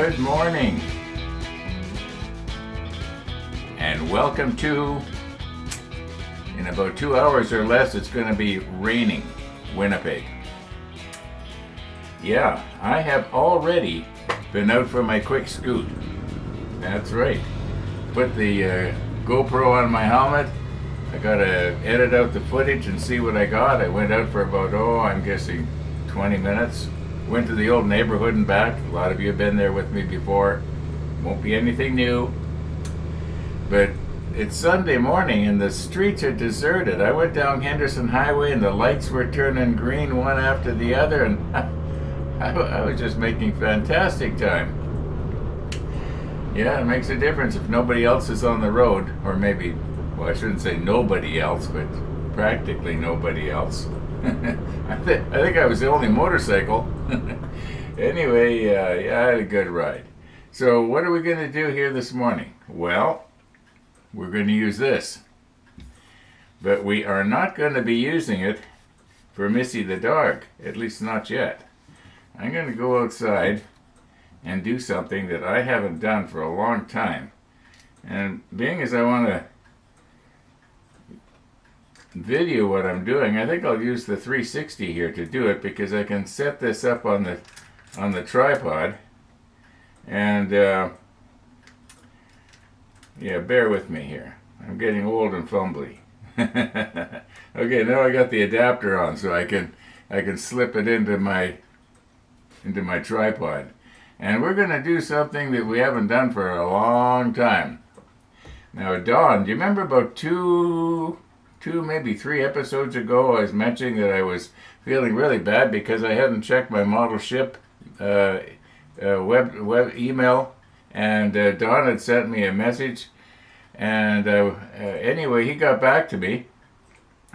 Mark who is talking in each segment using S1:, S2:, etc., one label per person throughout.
S1: Good morning, and welcome to, in about 2 hours or less, it's going to be raining Winnipeg. Yeah, I have already been out for my quick scoot. That's right. Put the GoPro on my helmet. I got to edit out the footage and see what I got. I went out for about, I'm guessing 20 minutes. Went to the old neighborhood and back. A lot of you have been there with me before. Won't be anything new. But it's Sunday morning and the streets are deserted. I went down Henderson Highway and the lights were turning green one after the other, and I was just making fantastic time. Yeah, it makes a difference if nobody else is on the road, or maybe, well, I shouldn't say nobody else, but practically nobody else. I think I was the only motorcycle. Anyway, yeah, I had a good ride. So what are we going to do here this morning? Well, we're going to use this. But we are not going to be using it for Missy the dog, at least not yet. I'm going to go outside and do something that I haven't done for a long time. And being as I want to video what I'm doing, I think I'll use the 360 here to do it, because I can set this up on the tripod. And yeah, bear with me here. I'm getting old and fumbly. Okay, now I got the adapter on, so I can slip it into my tripod. And we're going to do something that we haven't done for a long time. Now, Dawn, do you remember about two, maybe 3 episodes ago, I was mentioning that I was feeling really bad because I hadn't checked my model ship web email, and Don had sent me a message, and anyway, he got back to me,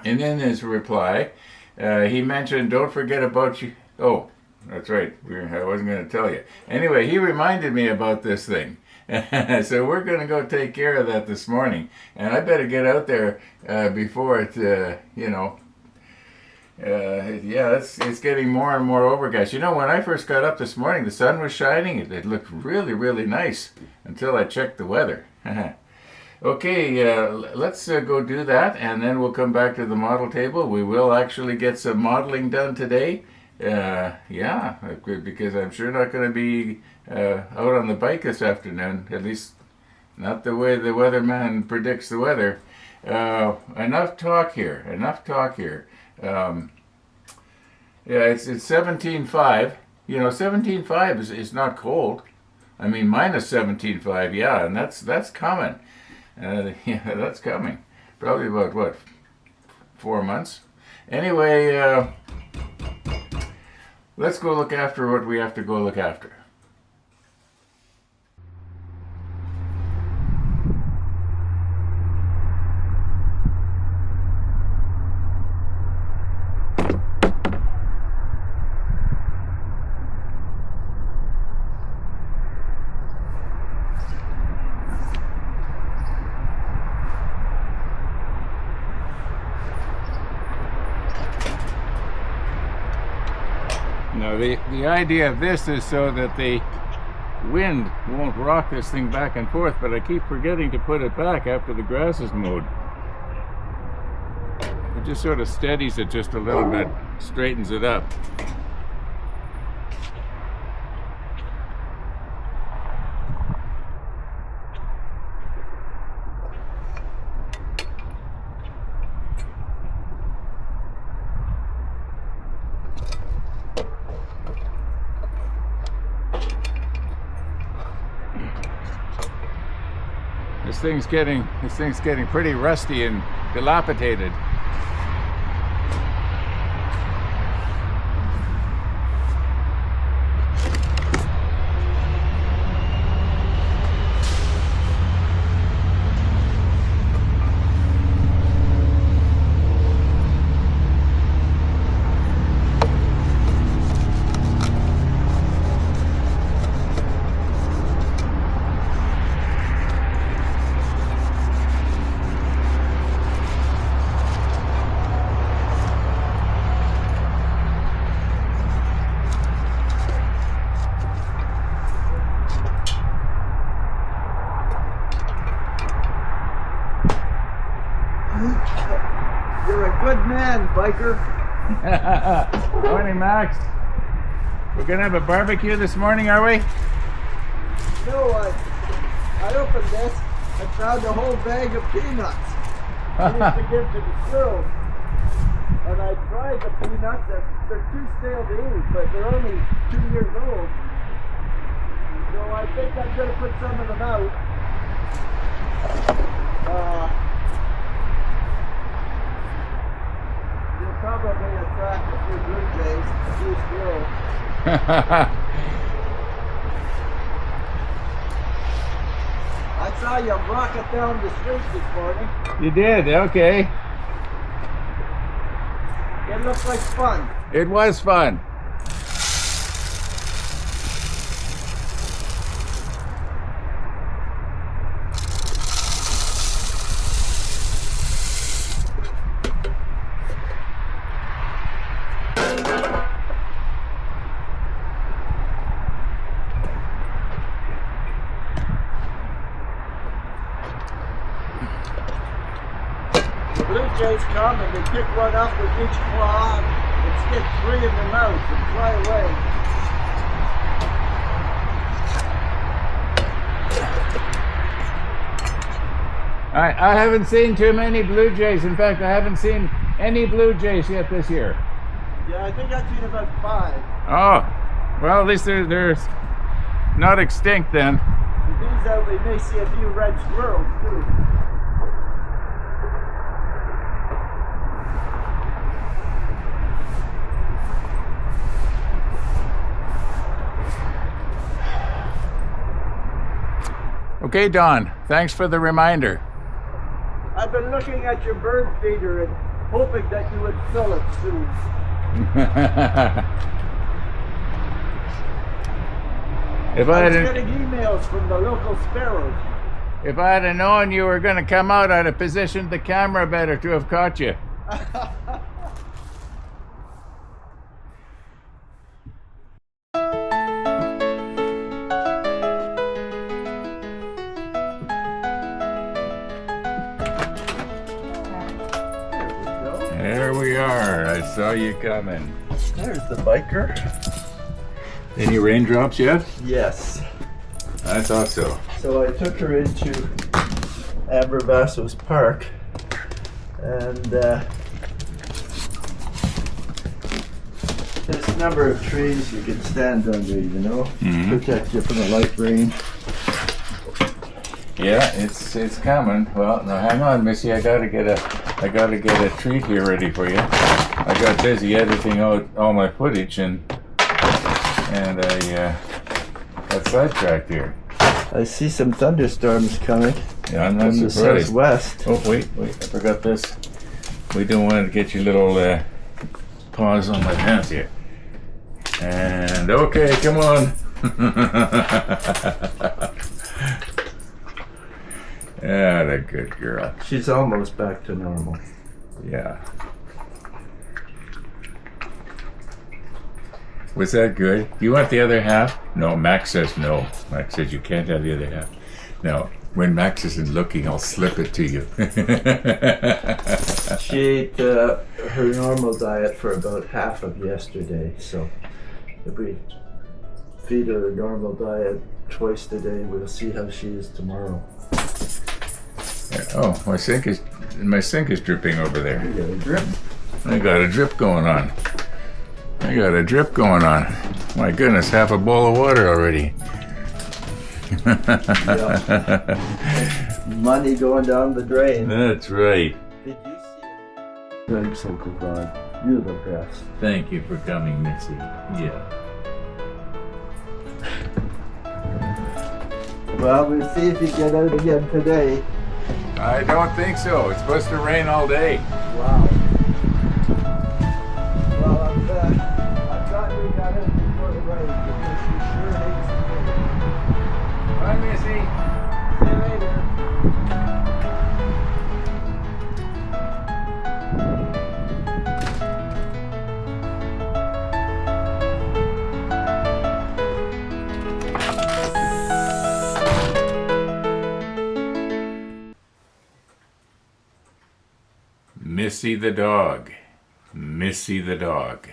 S1: and in his reply, he mentioned, don't forget about you. Oh, that's right, I wasn't going to tell you. Anyway, he reminded me about this thing. So we're going to go take care of that this morning, and I better get out there before it, yeah, it's getting more and more overcast. You know, when I first got up this morning, the sun was shining. It looked really, really nice until I checked the weather. Okay, let's go do that, and then we'll come back to the model table. We will actually get some modeling done today. Yeah, because I'm sure not going to be out on the bike this afternoon, at least not the way the weatherman predicts the weather. Enough talk here. Yeah, it's 17.5. You know, 17.5 is not cold. I mean, minus 17.5, yeah, and that's coming. Yeah, that's coming. Probably about, what, 4 months? Anyway, let's go look after what we have to go look after. Now, the idea of this is so that the wind won't rock this thing back and forth, but I keep forgetting to put it back after the grass is mowed. It just sort of steadies it just a little bit, straightens it up. This thing's getting pretty rusty and dilapidated.
S2: You're a good man, biker.
S1: Morning, Max. We're gonna have a barbecue this morning, are we?
S2: No, I opened this and found a whole bag of peanuts. I used to give to the squirrels. And I tried the peanuts, and they're too stale to eat, but they're only 2 years old. So I think I'm going to put some of them out. You'll probably attract a few blue jays, a few squirrels. I saw you rocket down the street this morning.
S1: You did, okay.
S2: It looked like fun.
S1: It was fun.
S2: Blue jays come and they pick one up with each claw and stick 3 in their mouth and fly away.
S1: I haven't seen too many blue jays. In fact, I haven't seen any blue jays yet this year.
S2: Yeah, I think I've seen about 5.
S1: Oh, well, at least they're not extinct then.
S2: With these out, we may see a few red squirrels too.
S1: Okay, Don, thanks for the reminder.
S2: I've been looking at your bird feeder and hoping that you would fill it soon.
S1: If
S2: I
S1: I
S2: was
S1: had
S2: getting emails from the local sparrows.
S1: if I had known you were going to come out, I'd have positioned the camera better to have caught you. There we are. I saw you coming.
S2: There's the biker.
S1: Any raindrops yet?
S2: Yes.
S1: I thought so.
S2: So I took her into Amber Vasso's park, and there's a number of trees you can stand under, you know, protect you from the light rain.
S1: Yeah, it's coming. Well, now hang on, Missy. I gotta get a treat here ready for you. I got busy editing out all my footage and I got sidetracked here.
S2: I see some thunderstorms coming
S1: Yeah, I'm not
S2: from the
S1: surprised.
S2: southwest.
S1: Oh wait, I forgot this. We don't want to get you little paws on my pants here. And okay, come on. Yeah, the good girl.
S2: She's almost back to normal.
S1: Yeah. Was that good? You want the other half? No, Max says no. Max says you can't have the other half. Now, when Max isn't looking, I'll slip it to you.
S2: She ate her normal diet for about half of yesterday, so if we feed her a normal diet twice a day, we'll see how she is tomorrow.
S1: Oh, my sink is dripping over there.
S2: You got a drip?
S1: I got a drip going on. My goodness, half a bowl of water already.
S2: Yeah. Money going down the drain.
S1: That's right.
S2: Did you see it? Thanks, Uncle Rod. You're the best.
S1: Thank you for coming, Missy. Yeah.
S2: Well, we'll see if you get out again today.
S1: I don't think so. It's supposed to rain all day.
S2: Wow. Well, I'm glad we got in before the rain, because she sure hates the rain.
S1: Bye, Missy.
S2: See you later.
S1: Missy the dog. Missy the dog.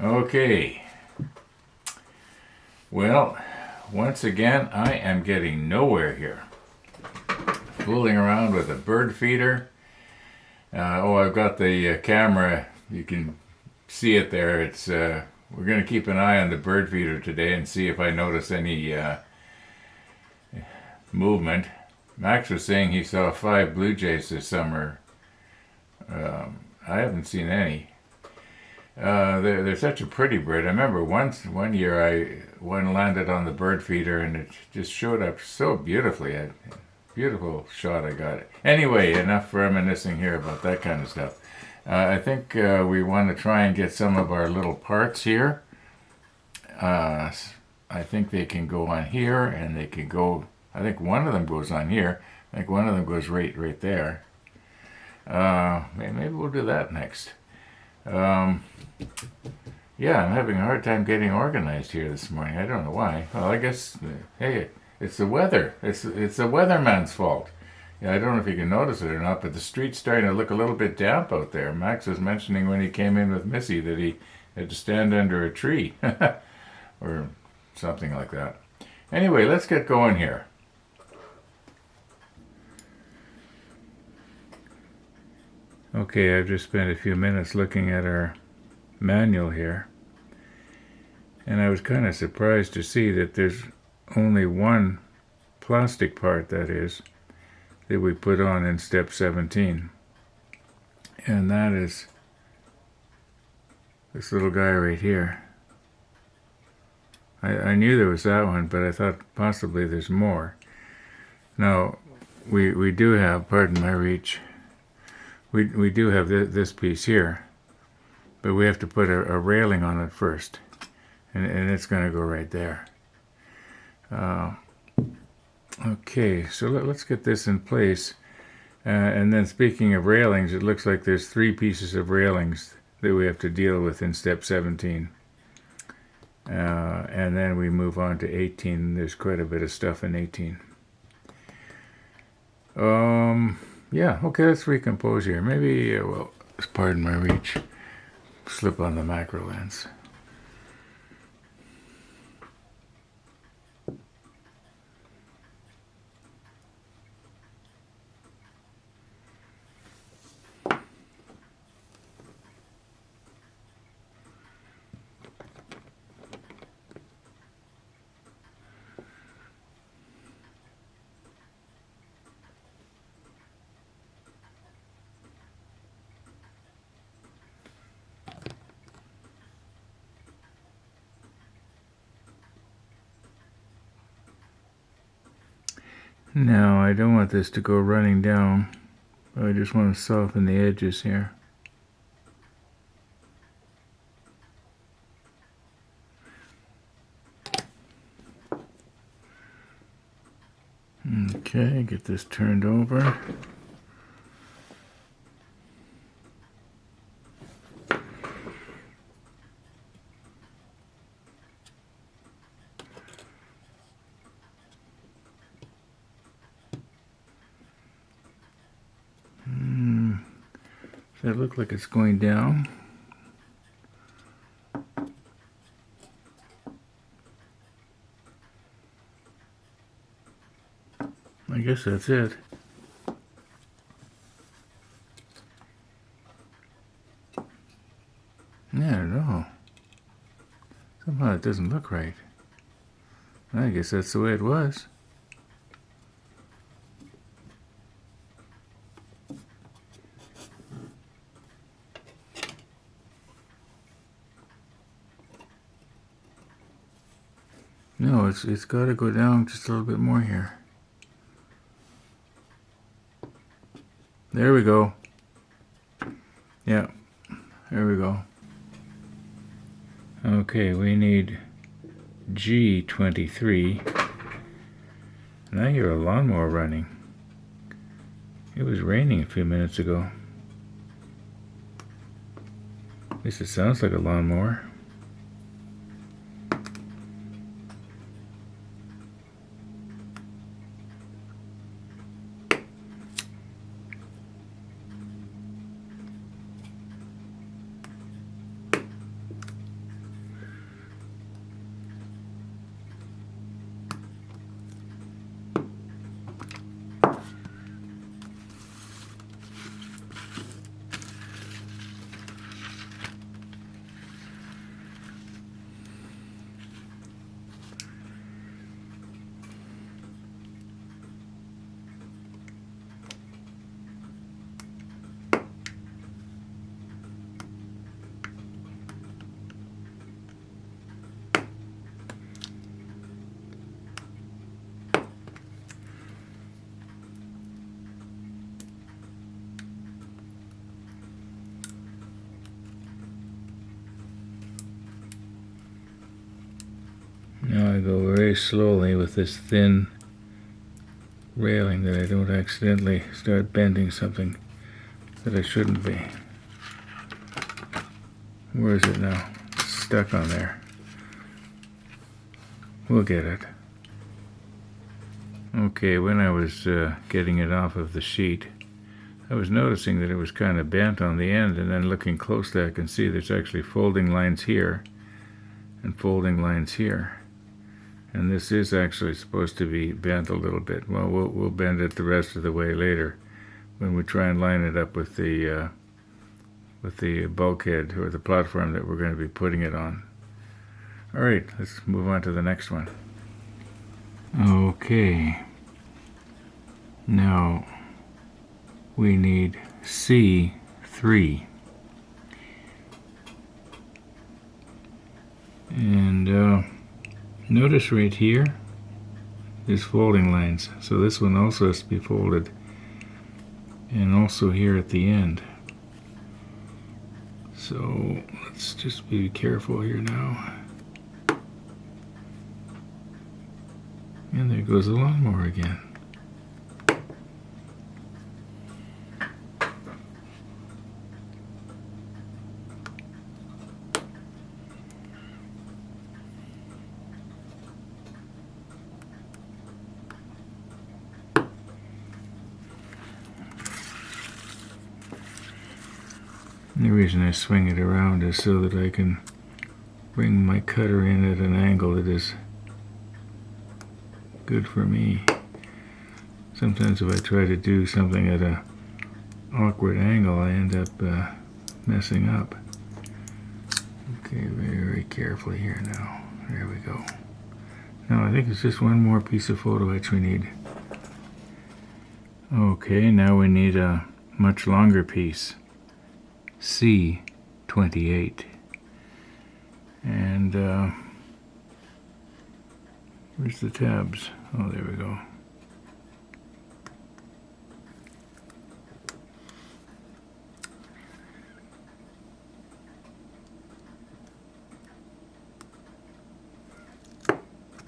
S1: Okay. Well, once again, I am getting nowhere here. Fooling around with a bird feeder. I've got the camera. You can see it there. It's we're going to keep an eye on the bird feeder today and see if I notice any movement. Max was saying he saw 5 blue jays this summer. I haven't seen any. They're such a pretty bird. I remember one year one landed on the bird feeder and it just showed up so beautifully. A beautiful shot I got. Anyway, enough reminiscing here about that kind of stuff. I think we want to try and get some of our little parts here. I think they can go on here, and they can go. I think one of them goes on here. I think one of them goes right there. Maybe we'll do that next. Yeah, I'm having a hard time getting organized here this morning. I don't know why. Well, I guess, hey, it's the weather. It's the weatherman's fault. Yeah, I don't know if you can notice it or not, but the street's starting to look a little bit damp out there. Max was mentioning when he came in with Missy that he had to stand under a tree or something like that. Anyway, let's get going here. Okay, I've just spent a few minutes looking at our manual here, and I was kind of surprised to see that there's only one plastic part, that is, that we put on in step 17, and that is this little guy right here. I knew there was that one, but I thought possibly there's more. Now, we do have, pardon my reach, we do have this piece here, but we have to put a railing on it first, and it's going to go right there. Okay, so let's get this in place. And then speaking of railings, it looks like there's 3 pieces of railings that we have to deal with in step 17. And then we move on to 18. There's quite a bit of stuff in 18. Yeah, okay, let's recompose here. Maybe, well, pardon my reach, slip on the macro lens. Now, I don't want this to go running down. I just want to soften the edges here. Okay, get this turned over. Does that look like it's going down? I guess that's it. Yeah, I don't know. Somehow it doesn't look right. I guess that's the way it was. No, it's got to go down just a little bit more here. There we go. Yeah, there we go. Okay, we need G23. And I hear a lawnmower running. It was raining a few minutes ago. At least it sounds like a lawnmower. very slowly with this thin railing that I don't accidentally start bending something that I shouldn't be. Where is it now? It's stuck on there. We'll get it. Okay, when I was getting it off of the sheet, I was noticing that it was kind of bent on the end, and then looking closely I can see there's actually folding lines here and folding lines here. And this is actually supposed to be bent a little bit. Well, we'll bend it the rest of the way later when we try and line it up with the bulkhead or the platform that we're going to be putting it on. All right, let's move on to the next one. Okay. Now we need C3. And notice right here, there's folding lines. So this one also has to be folded. And also here at the end. So let's just be careful here now. And there goes the lawnmower again. And the reason I swing it around is so that I can bring my cutter in at an angle that is good for me. Sometimes if I try to do something at an awkward angle, I end up messing up. Okay, very, very carefully here now. There we go. Now I think it's just one more piece of photo etch we need. Okay, now we need a much longer piece. C28. And where's the tabs? Oh, there we go.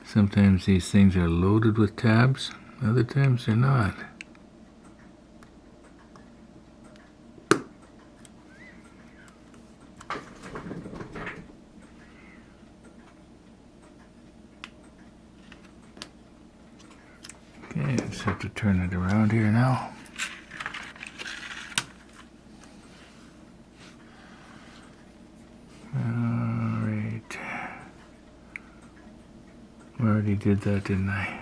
S1: Sometimes these things are loaded with tabs, other times they're not. Okay, just have to turn it around here now. Alright. I already did that, didn't I?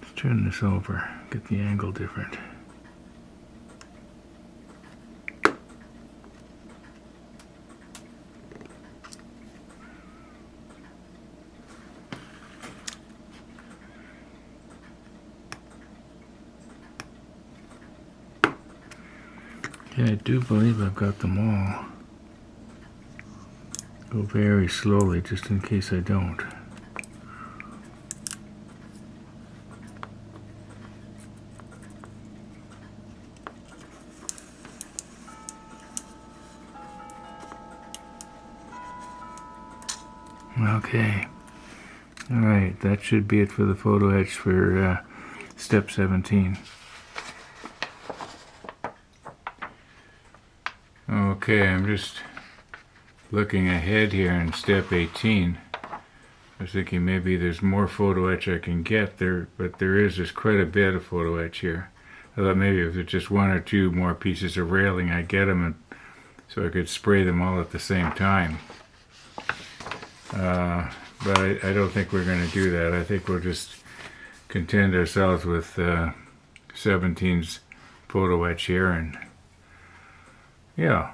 S1: Let's turn this over, get the angle different. Yeah, I do believe I've got them all. Go very slowly, just in case I don't. Okay. Alright, that should be it for the photo etch for step 17. Okay, I'm just looking ahead here in step 18. I was thinking maybe there's more photo etch I can get there, but there is just quite a bit of photo etch here. I thought maybe if there's just one or two more pieces of railing, I'd get them, and so I could spray them all at the same time. But I don't think we're going to do that. I think we'll just content ourselves with 17's photo etch here, and yeah.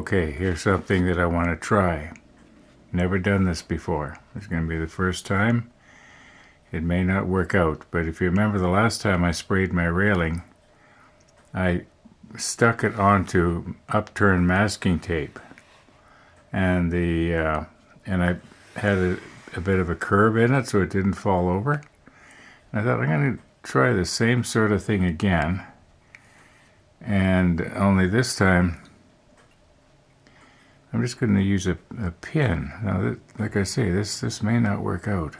S1: Okay, here's something that I want to try. Never done this before. It's going to be the first time. It may not work out, but if you remember the last time I sprayed my railing, I stuck it onto upturned masking tape, and I had a bit of a curve in it so it didn't fall over. And I thought I'm going to try the same sort of thing again, and only this time I'm just going to use a pin. Now, like I say, this may not work out.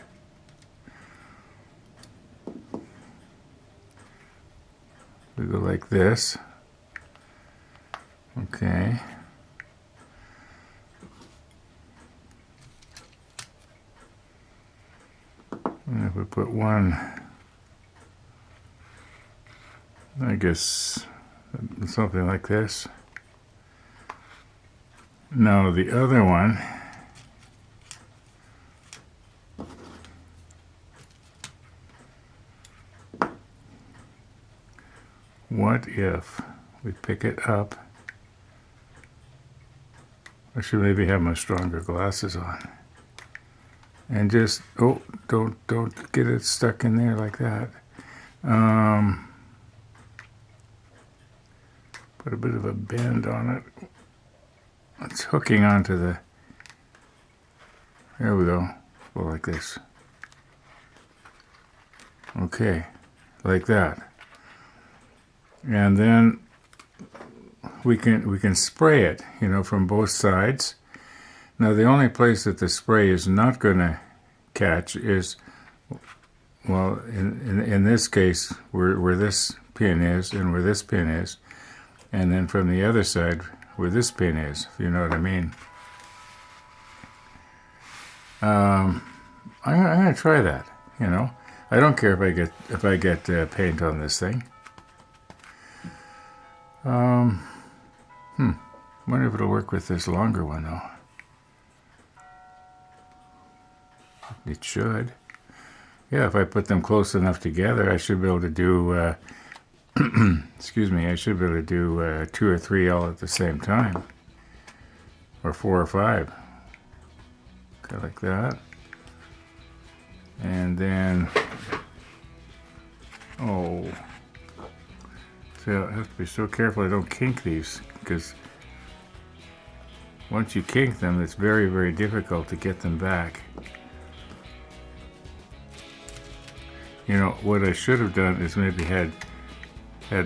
S1: We go like this. Okay. And if we put one, I guess something like this. Now the other one, what if we pick it up? I should maybe have my stronger glasses on. And just, oh, don't get it stuck in there like that. Put a bit of a bend on it. It's hooking onto the, there we go, go like this. Okay, like that. And then we can spray it, you know, from both sides. Now the only place that the spray is not going to catch is, well, in this case, where this pin is and where this pin is, and then from the other side where this pin is, if you know what I mean. I'm gonna try that. You know, I don't care if I get paint on this thing. Wonder if it'll work with this longer one though. It should. Yeah, if I put them close enough together, I should be able to do. Excuse me, I should be able to do 2 or 3 all at the same time, or 4 or 5. Okay, like that. And then, oh, see, I have to be so careful I don't kink these, because once you kink them, it's very, very difficult to get them back. You know, what I should have done is maybe had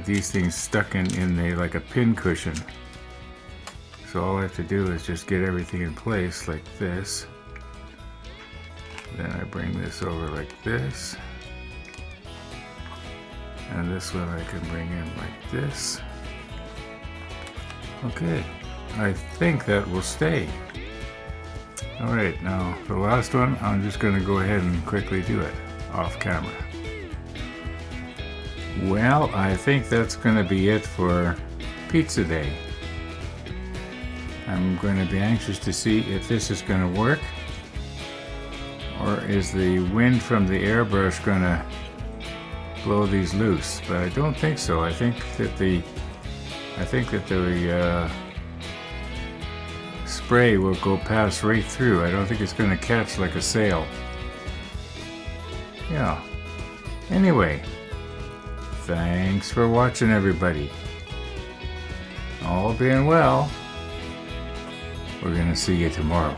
S1: these things stuck in the, like a pin cushion. So all I have to do is just get everything in place like this. Then I bring this over like this. And this one I can bring in like this. Okay, I think that will stay. Alright, now the last one, I'm just going to go ahead and quickly do it off camera. Well, I think that's going to be it for Pizza Day. I'm going to be anxious to see if this is going to work, or is the wind from the airbrush going to blow these loose? But I don't think so. I think that the spray will go pass right through. I don't think it's going to catch like a sail. Yeah. Anyway, thanks for watching, everybody. All being well, we're going to see you tomorrow.